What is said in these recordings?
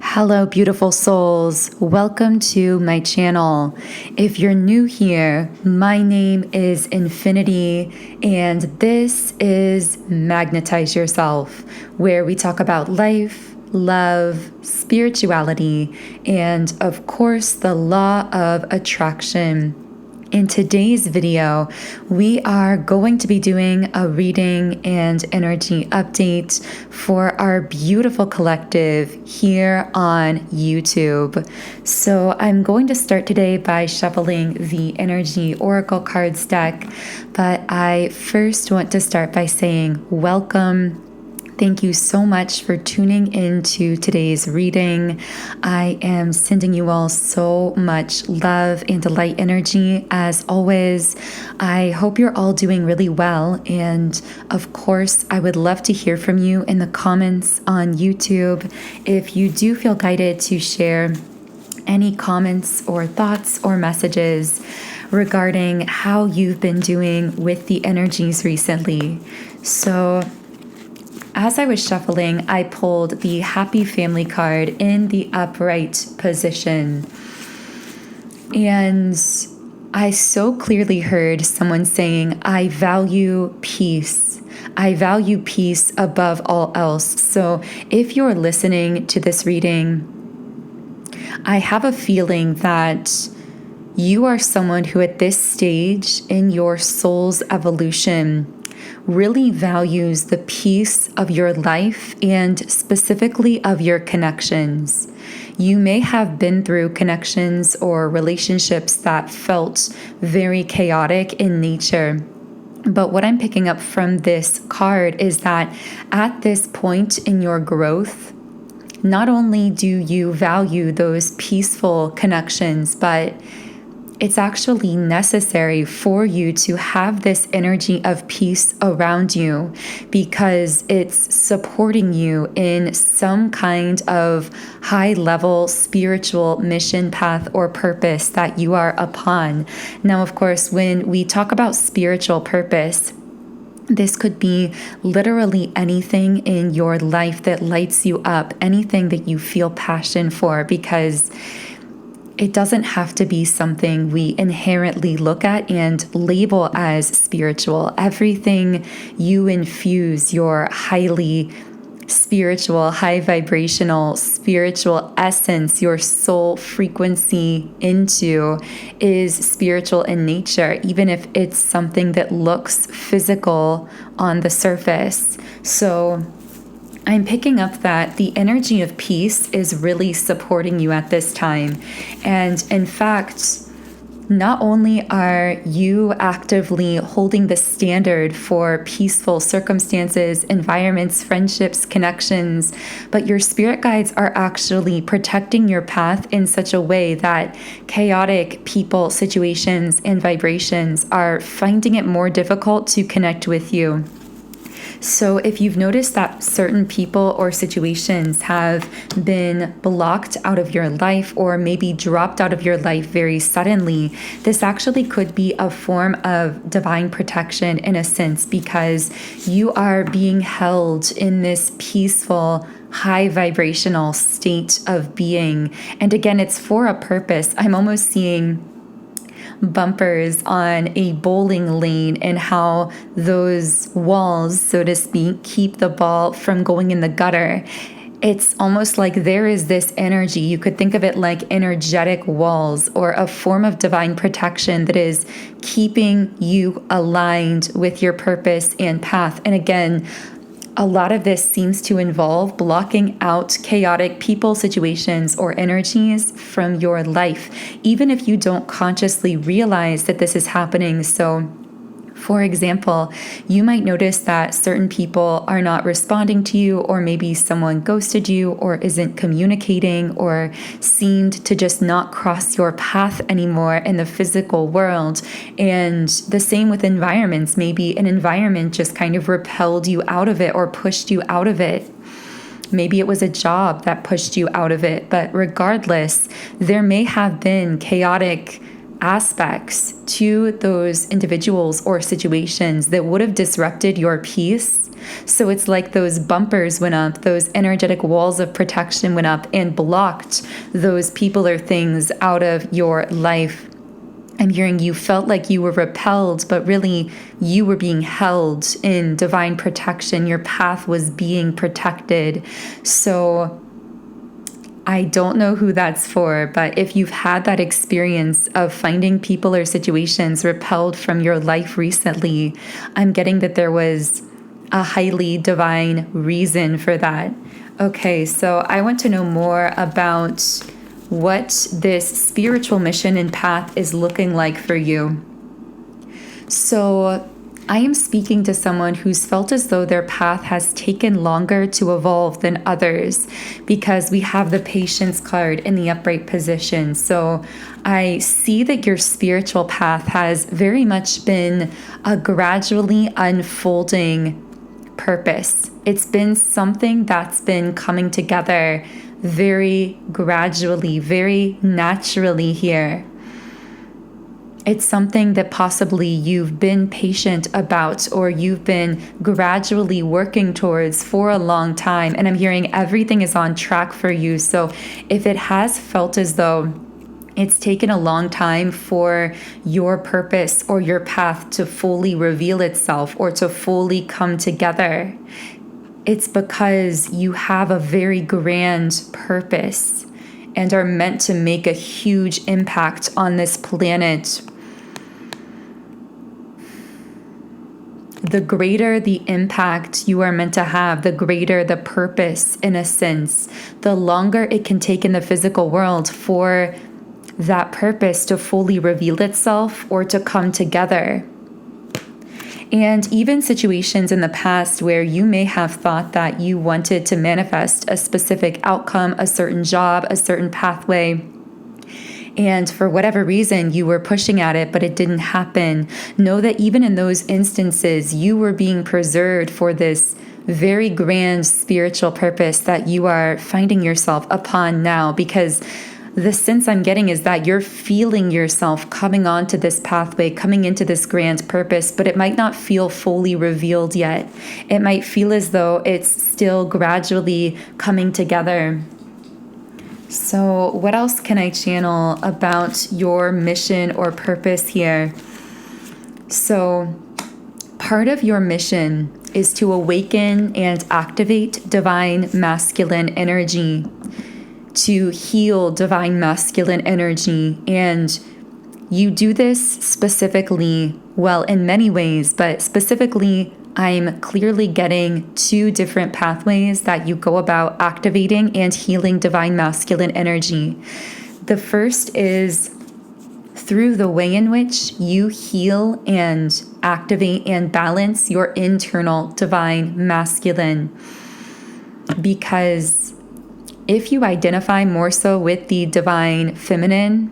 Hello, beautiful souls. Welcome to my channel. If you're new here, my name is Infinity, and this is Magnetize Yourself, where we talk about life, love, spirituality, and of course, the law of attraction. In today's video, we are going to be doing a reading and energy update for our beautiful collective here on YouTube. So I'm going to start today by shuffling the energy oracle cards deck, but I first want to start by saying welcome. Thank you so much for tuning into today's reading. I am sending you all so much love and light energy as always. I hope you're all doing really well. And of course, I would love to hear from you in the comments on YouTube. If you do feel guided to share any comments or thoughts or messages regarding how you've been doing with the energies recently. So as I was shuffling, I pulled the Happy Family card in the upright position. And I so clearly heard someone saying, I value peace. I value peace above all else. So if you're listening to this reading, I have a feeling that you are someone who at this stage in your soul's evolution really values the peace of your life and specifically of your connections. You may have been through connections or relationships that felt very chaotic in nature. But what I'm picking up from this card is that at this point in your growth, not only do you value those peaceful connections, but it's actually necessary for you to have this energy of peace around you because it's supporting you in some kind of high-level spiritual mission path or purpose that you are upon. Now, of course, when we talk about spiritual purpose, this could be literally anything in your life that lights you up, anything that you feel passion for, because it doesn't have to be something we inherently look at and label as spiritual. Everything you infuse your highly spiritual, high vibrational, spiritual essence, your soul frequency into is spiritual in nature, even if it's something that looks physical on the surface. So I'm picking up that the energy of peace is really supporting you at this time. And in fact, not only are you actively holding the standard for peaceful circumstances, environments, friendships, connections, but your spirit guides are actually protecting your path in such a way that chaotic people, situations, and vibrations are finding it more difficult to connect with you. So if you've noticed that certain people or situations have been blocked out of your life or maybe dropped out of your life very suddenly, this actually could be a form of divine protection in a sense because you are being held in this peaceful, high vibrational state of being. And again, it's for a purpose. I'm almost seeing bumpers on a bowling lane and how those walls, so to speak, keep the ball from going in the gutter. It's almost like there is this energy. You could think of it like energetic walls or a form of divine protection that is keeping you aligned with your purpose and path. And again, a lot of this seems to involve blocking out chaotic people, situations, or energies from your life, even if you don't consciously realize that this is happening. So, for example, you might notice that certain people are not responding to you, or maybe someone ghosted you or isn't communicating or seemed to just not cross your path anymore in the physical world. And the same with environments. Maybe an environment just kind of repelled you out of it or pushed you out of it. Maybe it was a job that pushed you out of it. But regardless, there may have been chaotic aspects to those individuals or situations that would have disrupted your peace. So it's like those bumpers went up, those energetic walls of protection went up and blocked those people or things out of your life. I'm hearing you felt like you were repelled, but really you were being held in divine protection. Your path was being protected. So I don't know who that's for, but if you've had that experience of finding people or situations repelled from your life recently, I'm getting that there was a highly divine reason for that. Okay, so I want to know more about what this spiritual mission and path is looking like for you. So I am speaking to someone who's felt as though their path has taken longer to evolve than others, because we have the patience card in the upright position. So I see that your spiritual path has very much been a gradually unfolding purpose. It's been something that's been coming together very gradually, very naturally here. It's something that possibly you've been patient about, or you've been gradually working towards for a long time. And I'm hearing everything is on track for you. So if it has felt as though it's taken a long time for your purpose or your path to fully reveal itself or to fully come together, it's because you have a very grand purpose and are meant to make a huge impact on this planet. The greater the impact you are meant to have, the greater the purpose, in a sense, the longer it can take in the physical world for that purpose to fully reveal itself or to come together. And even situations in the past where you may have thought that you wanted to manifest a specific outcome, a certain job, a certain pathway, and for whatever reason you were pushing at it, but it didn't happen. Know that even in those instances, you were being preserved for this very grand spiritual purpose that you are finding yourself upon now, because the sense I'm getting is that you're feeling yourself coming onto this pathway, coming into this grand purpose, but it might not feel fully revealed yet. It might feel as though it's still gradually coming together. So what else can I channel about your mission or purpose here? So part of your mission is to awaken and activate divine masculine energy, to heal divine masculine energy. And you do this specifically, well, in many ways, but specifically, I'm clearly getting two different pathways that you go about activating and healing divine masculine energy. The first is through the way in which you heal and activate and balance your internal divine masculine. Because if you identify more so with the divine feminine,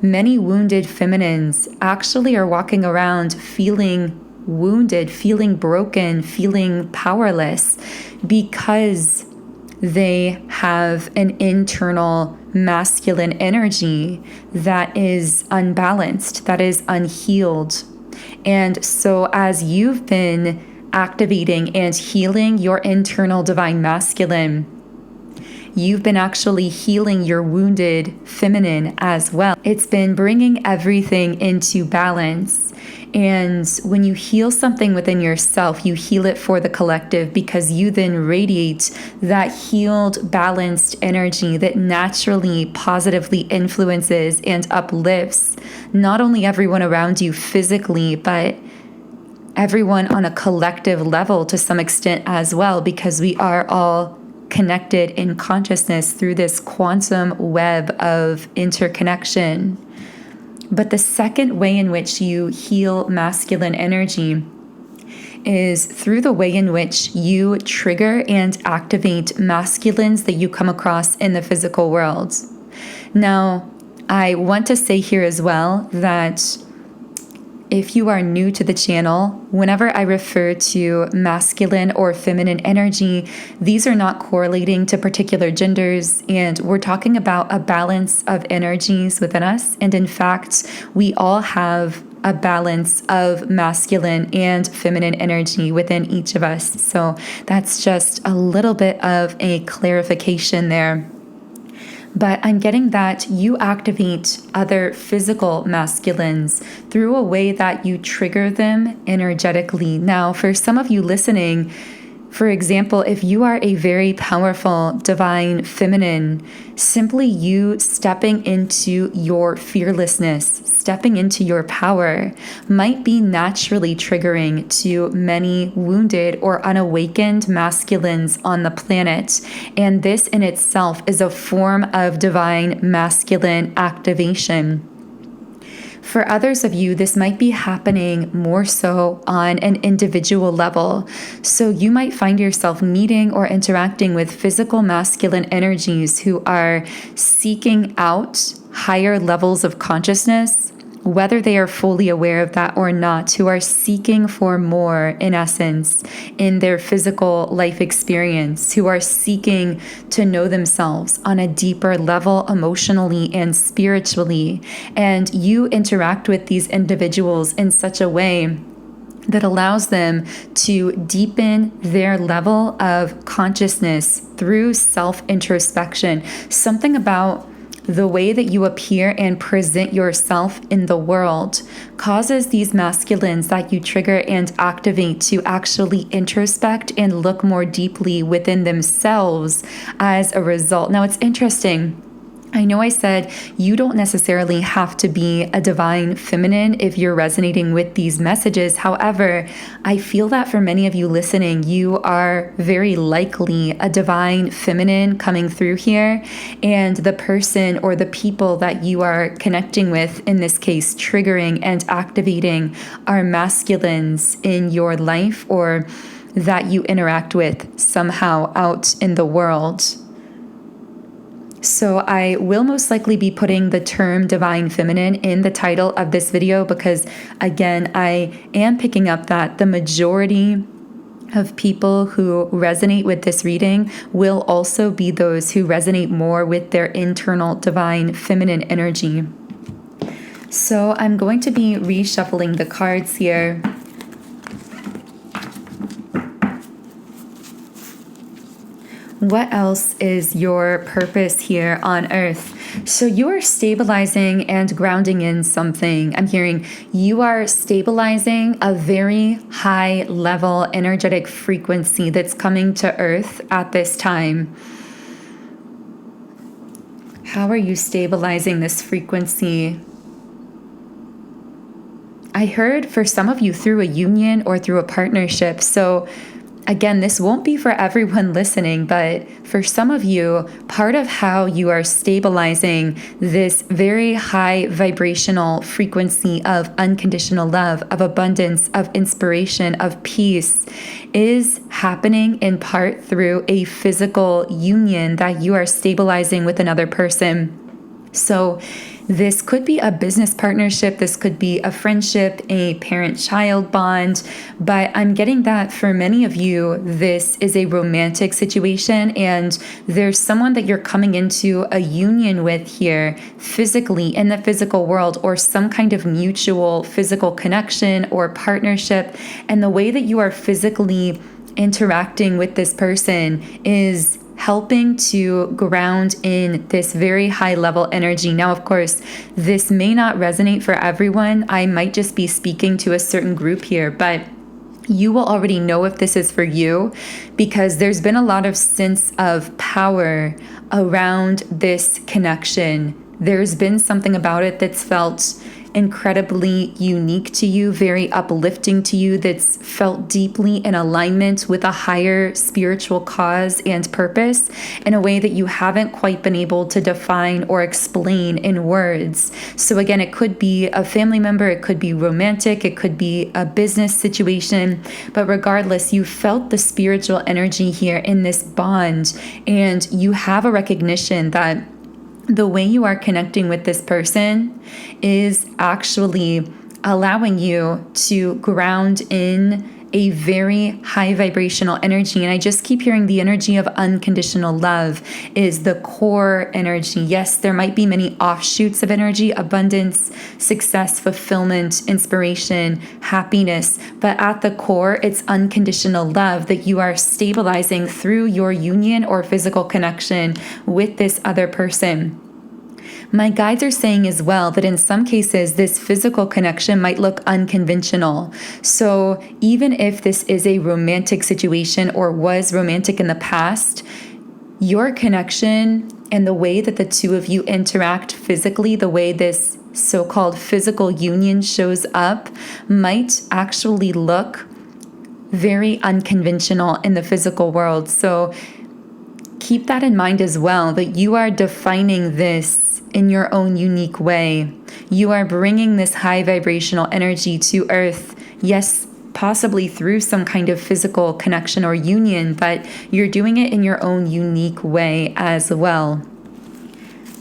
many wounded feminines actually are walking around feeling wounded, feeling broken, feeling powerless, because they have an internal masculine energy that is unbalanced, that is unhealed. And so as you've been activating and healing your internal divine masculine, you've been actually healing your wounded feminine as well. It's been bringing everything into balance. And when you heal something within yourself, you heal it for the collective, because you then radiate that healed, balanced energy that naturally, positively influences and uplifts not only everyone around you physically, but everyone on a collective level to some extent as well, because we are all connected in consciousness through this quantum web of interconnection. But the second way in which you heal masculine energy is through the way in which you trigger and activate masculines that you come across in the physical world. Now, I want to say here as well that if you are new to the channel, whenever I refer to masculine or feminine energy, these are not correlating to particular genders, and we're talking about a balance of energies within us. And in fact, we all have a balance of masculine and feminine energy within each of us. So that's just a little bit of a clarification there. But I'm getting that you activate other physical masculines through a way that you trigger them energetically. Now, for some of you listening, for example, if you are a very powerful divine feminine, simply you stepping into your fearlessness, stepping into your power, might be naturally triggering to many wounded or unawakened masculines on the planet. And this in itself is a form of divine masculine activation. For others of you, this might be happening more so on an individual level. So you might find yourself meeting or interacting with physical masculine energies who are seeking out higher levels of consciousness, whether they are fully aware of that or not, who are seeking for more, in essence, in their physical life experience, who are seeking to know themselves on a deeper level emotionally and spiritually. And you interact with these individuals in such a way that allows them to deepen their level of consciousness through self-introspection. Something about the way that you appear and present yourself in the world causes these masculines that you trigger and activate to actually introspect and look more deeply within themselves as a result. Now, it's interesting. I know I said you don't necessarily have to be a divine feminine if you're resonating with these messages. However, I feel that for many of you listening, you are very likely a divine feminine coming through here. And the person or the people that you are connecting with, in this case, triggering and activating, are masculines in your life or that you interact with somehow out in the world. So I will most likely be putting the term divine feminine in the title of this video because, again, I am picking up that the majority of people who resonate with this reading will also be those who resonate more with their internal divine feminine energy. So I'm going to be reshuffling the cards here. What else is your purpose here on earth? So you are stabilizing and grounding in something. I'm hearing you are stabilizing a very high level energetic frequency that's coming to earth at this time. How are you stabilizing this frequency? I heard for some of you through a union or through a partnership. So again, this won't be for everyone listening, but for some of you, part of how you are stabilizing this very high vibrational frequency of unconditional love, of abundance, of inspiration, of peace is happening in part through a physical union that you are stabilizing with another person. So this could be a business partnership, this could be a friendship, a parent-child bond, but I'm getting that for many of you, this is a romantic situation and there's someone that you're coming into a union with here physically in the physical world, or some kind of mutual physical connection or partnership. And the way that you are physically interacting with this person is helping to ground in this very high level energy. Now, of course, this may not resonate for everyone. I might just be speaking to a certain group here, but you will already know if this is for you because there's been a lot of sense of power around this connection. There's been something about it that's felt incredibly unique to you, very uplifting to you, that's felt deeply in alignment with a higher spiritual cause and purpose in a way that you haven't quite been able to define or explain in words. So again, it could be a family member, it could be romantic, it could be a business situation, but regardless, you felt the spiritual energy here in this bond, and you have a recognition that the way you are connecting with this person is actually allowing you to ground in a very high vibrational energy. And I just keep hearing the energy of unconditional love is the core energy. Yes, there might be many offshoots of energy, abundance, success, fulfillment, inspiration, happiness, but at the core, it's unconditional love that you are stabilizing through your union or physical connection with this other person. My guides are saying as well that in some cases, this physical connection might look unconventional. So even if this is a romantic situation or was romantic in the past, your connection and the way that the two of you interact physically, the way this so-called physical union shows up, might actually look very unconventional in the physical world. So keep that in mind as well, that you are defining this in your own unique way. You are bringing this high vibrational energy to earth. Yes, possibly through some kind of physical connection or union, but you're doing it in your own unique way as well.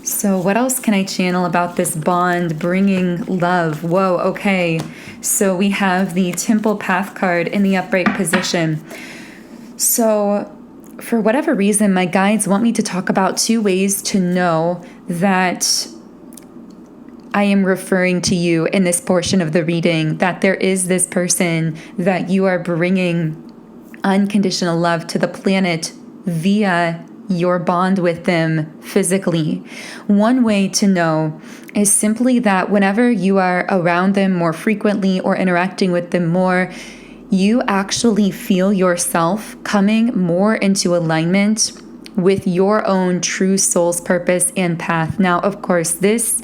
So what else can I channel about this bond bringing love? Whoa, okay. So we have the Temple Path card in the upright position. So for whatever reason, my guides want me to talk about 2 ways to know that I am referring to you in this portion of the reading, that there is this person that you are bringing unconditional love to the planet via your bond with them physically. One way to know is simply that whenever you are around them more frequently or interacting with them more, you actually feel yourself coming more into alignment with your own true soul's purpose and path. Now, of course, this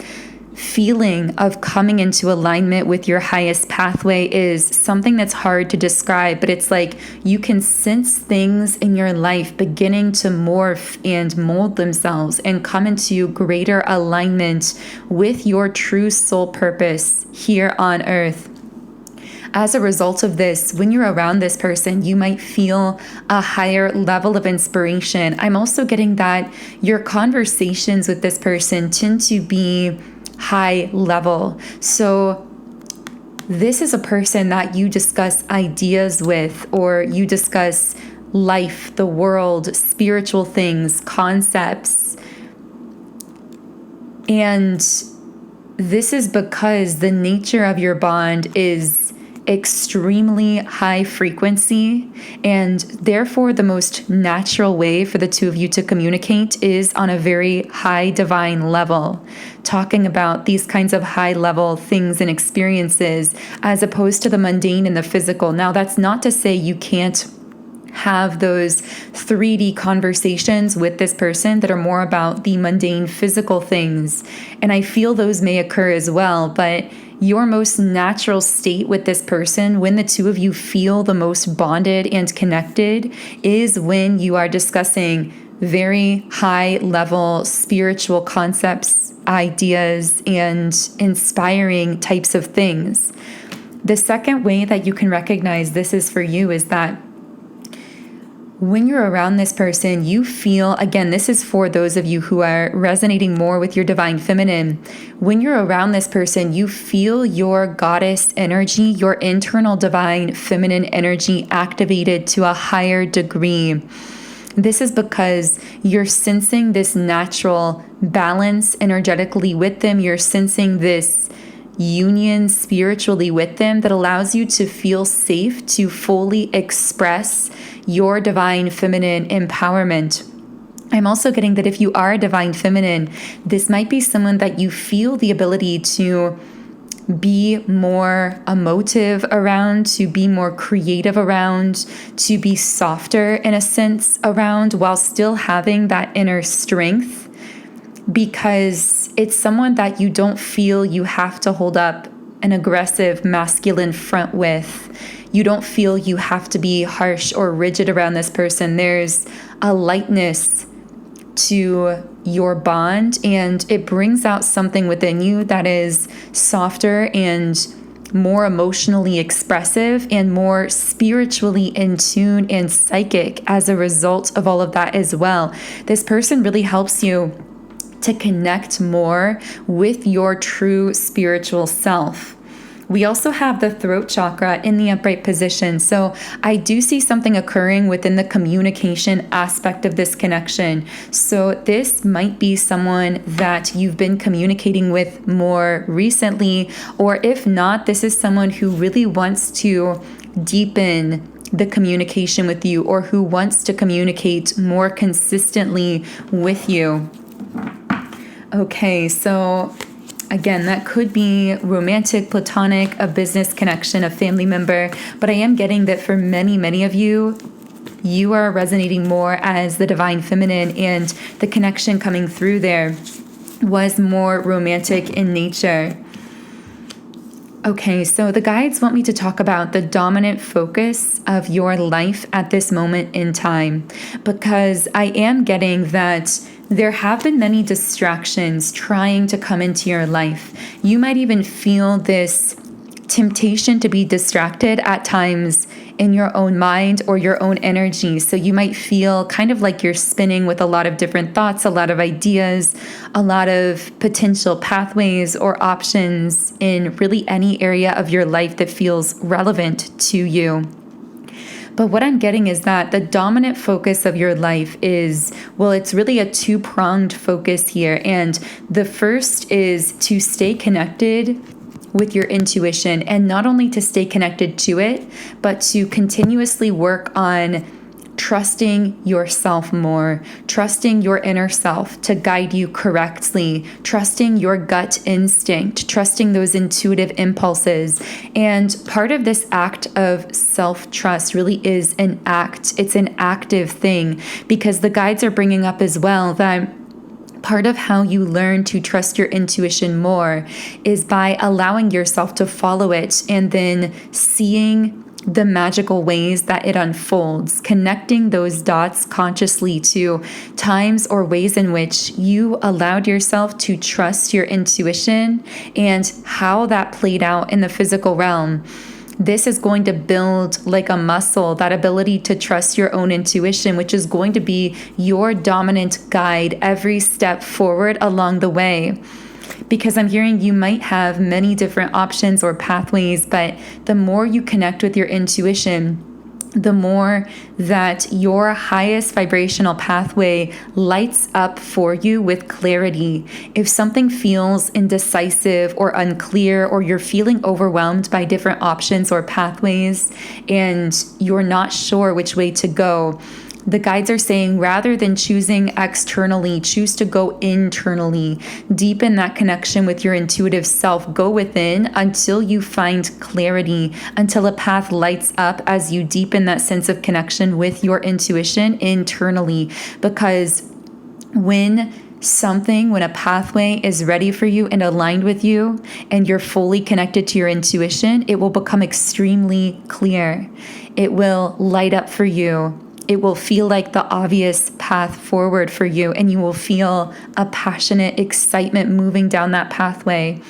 feeling of coming into alignment with your highest pathway is something that's hard to describe, but it's like you can sense things in your life beginning to morph and mold themselves and come into greater alignment with your true soul purpose here on earth. As a result of this, when you're around this person, you might feel a higher level of inspiration. I'm also getting that your conversations with this person tend to be high level. So this is a person that you discuss ideas with, or you discuss life, the world, spiritual things, concepts. And this is because the nature of your bond is extremely high frequency, and therefore the most natural way for the two of you to communicate is on a very high divine level, talking about these kinds of high level things and experiences as opposed to the mundane and the physical. Now, that's not to say you can't have those 3D conversations with this person that are more about the mundane physical things, and I feel those may occur as well, but your most natural state with this person, when the two of you feel the most bonded and connected, is when you are discussing very high level spiritual concepts, ideas, and inspiring types of things. The second way that you can recognize this is for you is that when you're around this person, you feel, again, this is for those of you who are resonating more with your divine feminine. When you're around this person, you feel your goddess energy, your internal divine feminine energy activated to a higher degree. This is because you're sensing this natural balance energetically with them. You're sensing this union spiritually with them that allows you to feel safe to fully express your divine feminine empowerment. I'm also getting that if you are a divine feminine, this might be someone that you feel the ability to be more emotive around, to be more creative around, to be softer in a sense around, while still having that inner strength, because it's someone that you don't feel you have to hold up an aggressive masculine front with. You don't feel you have to be harsh or rigid around this person. There's a lightness to your bond, and it brings out something within you that is softer and more emotionally expressive and more spiritually in tune and psychic as a result of all of that as well. This person really helps you to connect more with your true spiritual self. We also have the throat chakra in the upright position. So I do see something occurring within the communication aspect of this connection. So this might be someone that you've been communicating with more recently, or if not, this is someone who really wants to deepen the communication with you, or who wants to communicate more consistently with you. Okay, so again, that could be romantic, platonic, a business connection, a family member, but I am getting that for many, many of you, you are resonating more as the divine feminine, and the connection coming through there was more romantic in nature. Okay, so the guides want me to talk about the dominant focus of your life at this moment in time, because I am getting that there have been many distractions trying to come into your life. You might even feel this temptation to be distracted at times in your own mind or your own energy. So you might feel kind of like you're spinning with a lot of different thoughts, a lot of ideas, a lot of potential pathways or options in really any area of your life that feels relevant to you. But what I'm getting is that the dominant focus of your life is, well, it's really a two-pronged focus here. And the first is to stay connected with your intuition, and not only to stay connected to it, but to continuously work on trusting yourself more, trusting your inner self to guide you correctly, trusting your gut instinct, trusting those intuitive impulses. And part of this act of self-trust really is an act. It's an active thing, because the guides are bringing up as well that part of how you learn to trust your intuition more is by allowing yourself to follow it, and then seeing the magical ways that it unfolds, connecting those dots consciously to times or ways in which you allowed yourself to trust your intuition and how that played out in the physical realm. This is going to build like a muscle, that ability to trust your own intuition, which is going to be your dominant guide every step forward along the way. Because I'm hearing you might have many different options or pathways, but the more you connect with your intuition, the more that your highest vibrational pathway lights up for you with clarity. If something feels indecisive or unclear, or you're feeling overwhelmed by different options or pathways, and you're not sure which way to go, the guides are saying, rather than choosing externally, choose to go internally. Deepen that connection with your intuitive self. Go within until you find clarity, until a path lights up as you deepen that sense of connection with your intuition internally. Because when a pathway is ready for you and aligned with you, and you're fully connected to your intuition, it will become extremely clear. It will light up for you. It will feel like the obvious path forward for you, and you will feel a passionate excitement moving down that pathway.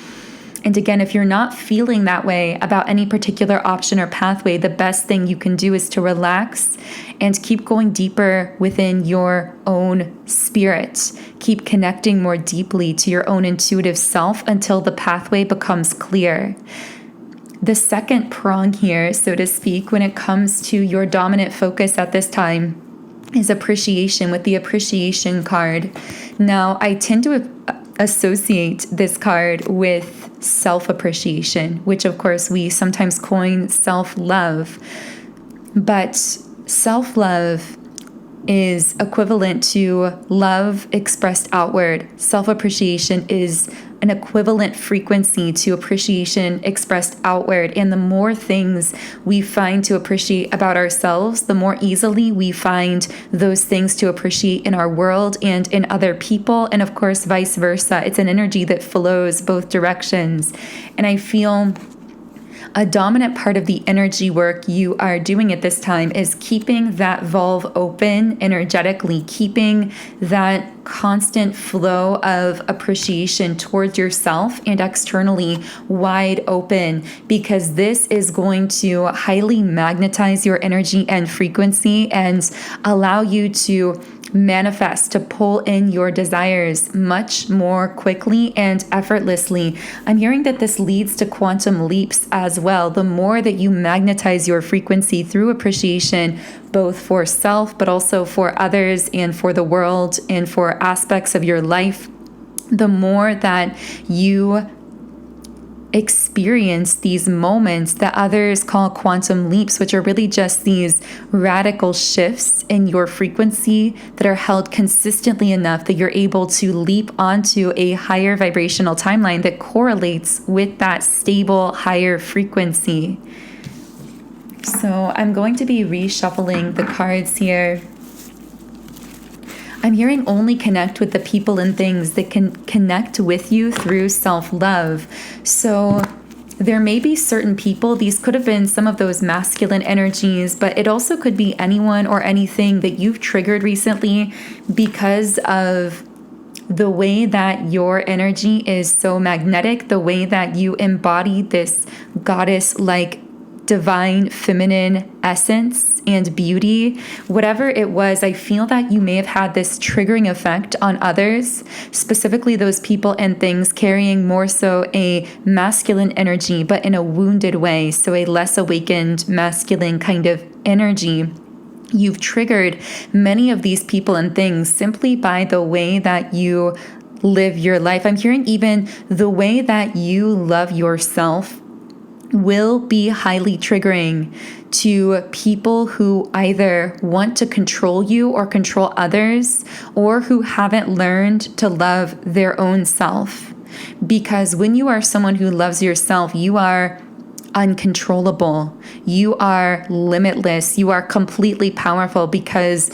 And again, if you're not feeling that way about any particular option or pathway, the best thing you can do is to relax and keep going deeper within your own spirit. Keep connecting more deeply to your own intuitive self until the pathway becomes clear. The second prong here, so to speak, when it comes to your dominant focus at this time, is appreciation, with the appreciation card. Now, I tend to associate this card with self-appreciation, which of course we sometimes coin self-love. But self-love is equivalent to love expressed outward. Self-appreciation is an equivalent frequency to appreciation expressed outward. And the more things we find to appreciate about ourselves, the more easily we find those things to appreciate in our world and in other people. And of course, vice versa. It's an energy that flows both directions. And I feel a dominant part of the energy work you are doing at this time is keeping that valve open energetically, keeping that constant flow of appreciation towards yourself and externally wide open, because this is going to highly magnetize your energy and frequency and allow you to manifest, to pull in your desires much more quickly and effortlessly. I'm hearing that this leads to quantum leaps as well. The more that you magnetize your frequency through appreciation, both for self, but also for others and for the world and for aspects of your life, the more that you experience these moments that others call quantum leaps, which are really just these radical shifts in your frequency that are held consistently enough that you're able to leap onto a higher vibrational timeline that correlates with that stable higher frequency. So I'm going to be reshuffling the cards here. I'm hearing only connect with the people and things that can connect with you through self-love. So there may be certain people, these could have been some of those masculine energies, but it also could be anyone or anything that you've triggered recently because of the way that your energy is so magnetic, the way that you embody this goddess-like divine feminine essence and beauty, whatever it was, I feel that you may have had this triggering effect on others, specifically those people and things carrying more so a masculine energy, but in a wounded way. So a less awakened masculine kind of energy. You've triggered many of these people and things simply by the way that you live your life. I'm hearing even the way that you love yourself will be highly triggering to people who either want to control you or control others, or who haven't learned to love their own self. Because when you are someone who loves yourself, you are uncontrollable. You are limitless. You are completely powerful because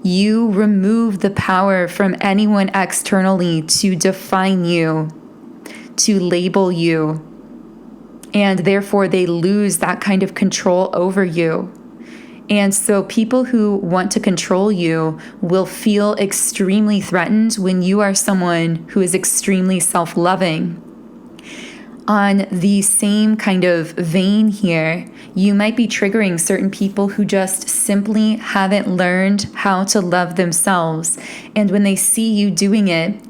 you remove the power from anyone externally to define you, to label you. And therefore, they lose that kind of control over you. And so people who want to control you will feel extremely threatened when you are someone who is extremely self-loving. On the same kind of vein here, you might be triggering certain people who just simply haven't learned how to love themselves. And when they see you doing it,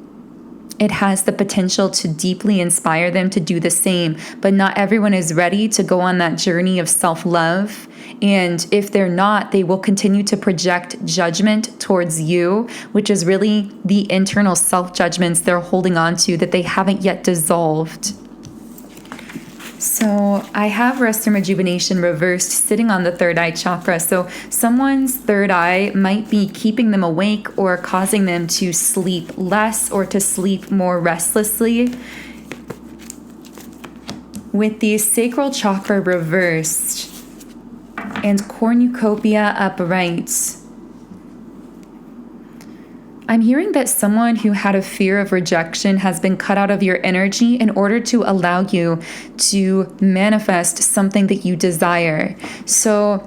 it has the potential to deeply inspire them to do the same. But not everyone is ready to go on that journey of self-love. And if they're not, they will continue to project judgment towards you, which is really the internal self-judgments they're holding on to that they haven't yet dissolved. So I have rest and rejuvenation reversed sitting on the third eye chakra. So someone's third eye might be keeping them awake or causing them to sleep less or to sleep more restlessly. With the sacral chakra reversed and cornucopia upright, I'm hearing that someone who had a fear of rejection has been cut out of your energy in order to allow you to manifest something that you desire. So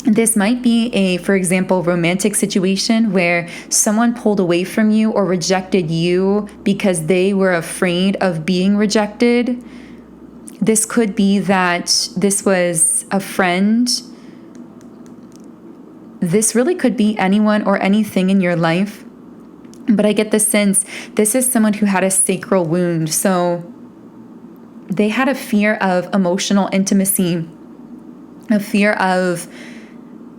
this might be a, for example, romantic situation where someone pulled away from you or rejected you because they were afraid of being rejected. This could be that this was a friend. This really could be anyone or anything in your life. But I get the sense this is someone who had a sacral wound. So they had a fear of emotional intimacy, a fear of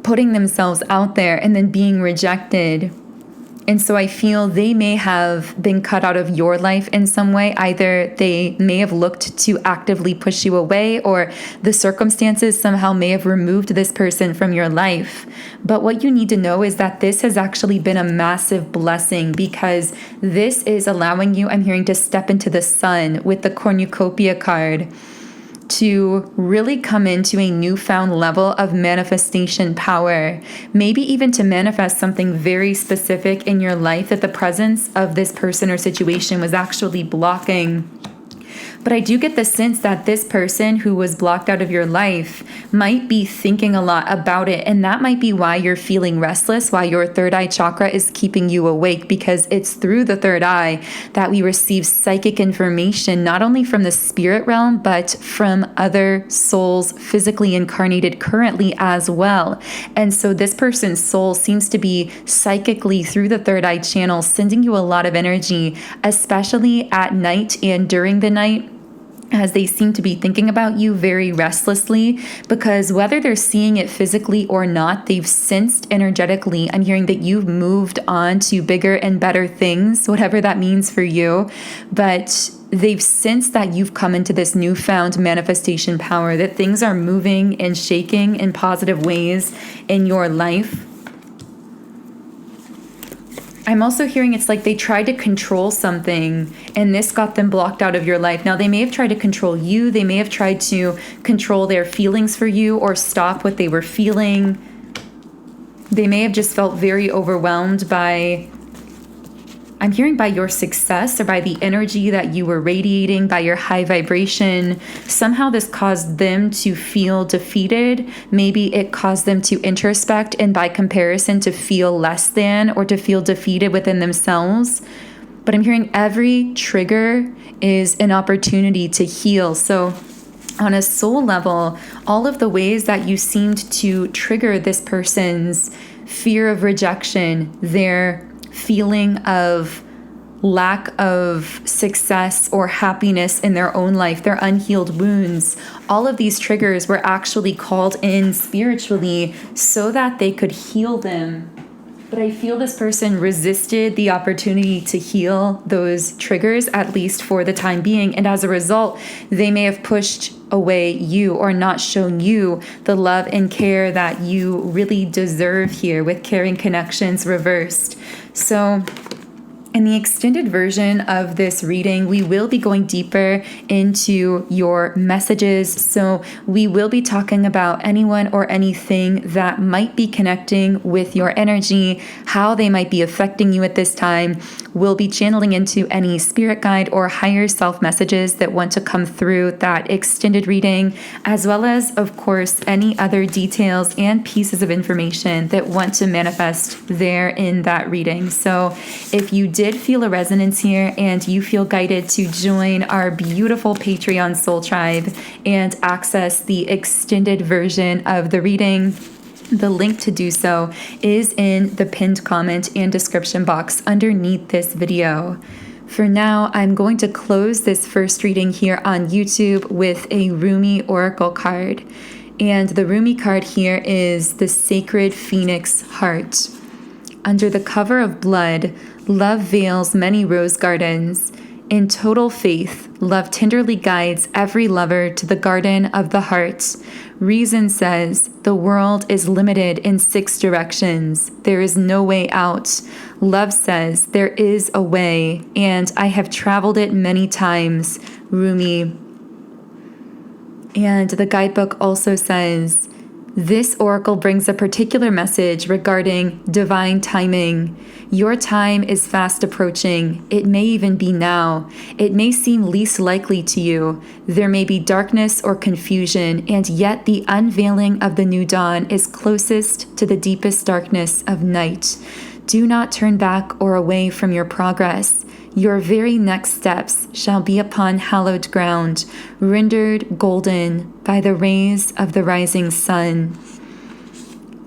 putting themselves out there and then being rejected. And so I feel they may have been cut out of your life in some way. Either they may have looked to actively push you away, or the circumstances somehow may have removed this person from your life. But what you need to know is that this has actually been a massive blessing, because this is allowing you, I'm hearing, to step into the sun with the cornucopia card, to really come into a newfound level of manifestation power, maybe even to manifest something very specific in your life that the presence of this person or situation was actually blocking. But I do get the sense that this person who was blocked out of your life might be thinking a lot about it. And that might be why you're feeling restless, why your third eye chakra is keeping you awake, because it's through the third eye that we receive psychic information, not only from the spirit realm, but from other souls physically incarnated currently as well. And so this person's soul seems to be psychically through the third eye channel, sending you a lot of energy, especially at night and during the night, as they seem to be thinking about you very restlessly, because whether they're seeing it physically or not, they've sensed energetically. I'm hearing that you've moved on to bigger and better things, whatever that means for you. But they've sensed that you've come into this newfound manifestation power, that things are moving and shaking in positive ways in your life. I'm also hearing it's like they tried to control something and this got them blocked out of your life. Now, they may have tried to control you. They may have tried to control their feelings for you or stop what they were feeling. They may have just felt very overwhelmed by, I'm hearing, by your success or by the energy that you were radiating, by your high vibration. Somehow this caused them to feel defeated. Maybe it caused them to introspect and by comparison to feel less than or to feel defeated within themselves. But I'm hearing every trigger is an opportunity to heal. So on a soul level, all of the ways that you seemed to trigger this person's fear of rejection, their feeling of lack of success or happiness in their own life, their unhealed wounds, all of these triggers were actually called in spiritually so that they could heal them. But I feel this person resisted the opportunity to heal those triggers, at least for the time being. And as a result, they may have pushed away you or not shown you the love and care that you really deserve here, with caring connections reversed. So in the extended version of this reading, we will be going deeper into your messages. So we will be talking about anyone or anything that might be connecting with your energy, how they might be affecting you at this time. We'll be channeling into any spirit guide or higher self messages that want to come through that extended reading, as well as, of course, any other details and pieces of information that want to manifest there in that reading. So if you did feel a resonance here and you feel guided to join our beautiful Patreon Soul Tribe and access the extended version of the reading, the link to do so is in the pinned comment and description box underneath this video. For now, I'm going to close this first reading here on YouTube with a Rumi Oracle card. And the Rumi card here is the Sacred Phoenix Heart. Under the cover of blood, love veils many rose gardens. In total faith, love tenderly guides every lover to the garden of the heart. Reason says the world is limited in 6 directions. There is no way out. Love says there is a way, and I have traveled it many times. Rumi. And the guidebook also says, this oracle brings a particular message regarding divine timing. Your time is fast approaching. It may even be now. It may seem least likely to you. There may be darkness or confusion, and yet the unveiling of the new dawn is closest to the deepest darkness of night. Do not turn back or away from your progress. Your very next steps shall be upon hallowed ground, rendered golden by the rays of the rising sun.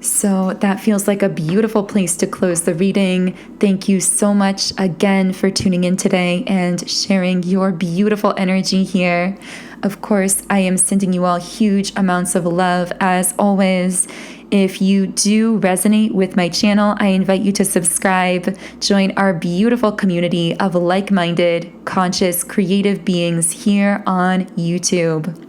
So that feels like a beautiful place to close the reading. Thank you so much again for tuning in today and sharing your beautiful energy here. Of course, I am sending you all huge amounts of love as always. If you do resonate with my channel, I invite you to subscribe, join our beautiful community of like-minded, conscious, creative beings here on YouTube.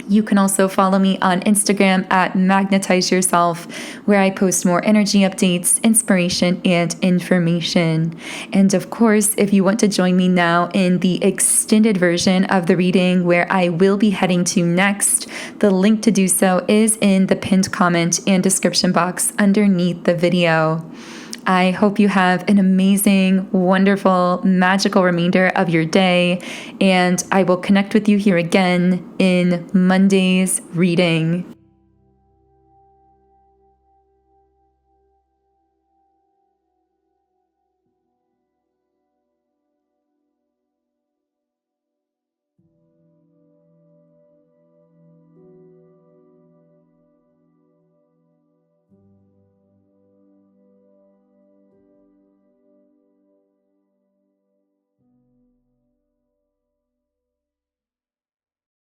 You can also follow me on Instagram at Magnetize Yourself, where I post more energy updates, inspiration, and information. And of course, if you want to join me now in the extended version of the reading where I will be heading to next, the link to do so is in the pinned comment and description box underneath the video. I hope you have an amazing, wonderful, magical remainder of your day, and I will connect with you here again in Monday's reading.